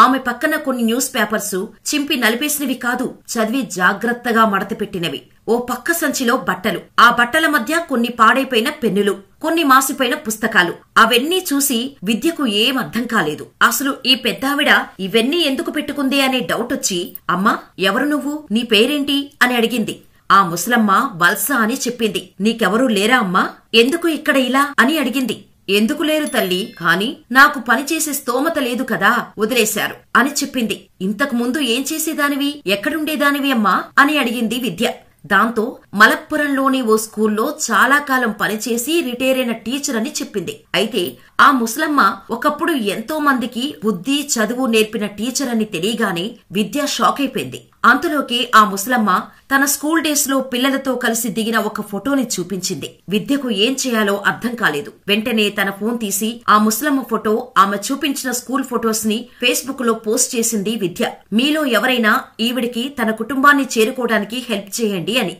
ఆమె పక్కన కొన్ని న్యూస్ పేపర్సు చింపి నలిపేసినవి కాదు, చదివి జాగ్రత్తగా మడతపెట్టినవి. ఓ పక్క సంచిలో బట్టలు, ఆ బట్టల మధ్య కొన్ని పాడైపోయిన పెన్నులు, కొన్ని మాసిపోయిన పుస్తకాలు. అవన్నీ చూసి విద్యకు ఏం అర్థం కాలేదు. అసలు ఈ పెద్దావిడ ఇవన్నీ ఎందుకు పెట్టుకుంది అనే డౌటొచ్చి, అమ్మా ఎవరు నువ్వు, నీ పేరేంటి అని అడిగింది. ఆ ముసలమ్మ వల్స అని చెప్పింది. నీకెవరూ లేరా అమ్మా, ఎందుకు ఇక్కడ ఇలా అని అడిగింది. ఎందుకు లేరు తల్లి, కాని నాకు పనిచేసే స్తోమత లేదు కదా, వదిలేశారు అని చెప్పింది. ఇంతకు ముందు ఏం చేసేదానివి, ఎక్కడుండేదానివి అమ్మా అని అడిగింది విద్య. దాంతో మలప్పురంలోని ఓ స్కూల్లో చాలా కాలం పనిచేసి రిటైర్ అయిన టీచర్ అని చెప్పింది. అయితే ఆ ముసలమ్మ ఒకప్పుడు ఎంతో మందికి బుద్ధి చదువు నేర్పిన టీచర్ అని తెలియగానే విద్య షాక్ అయిపోయింది. అంతలోకే ఆ ముసలమ్మ తన స్కూల్ డేస్ లో పిల్లలతో కలిసి దిగిన ఒక ఫోటోని చూపించింది. విద్యకు ఏం చేయాలో అర్థం కాలేదు. వెంటనే తన ఫోన్ తీసి ఆ ముసలమ్మ ఫోటో, ఆమె చూపించిన స్కూల్ ఫొటోస్ ని ఫేస్బుక్ లో పోస్ట్ చేసింది విద్య. మీలో ఎవరైనా ఈవిడికి తన కుటుంబాన్ని చేరుకోవడానికి హెల్ప్ చేయండి అని.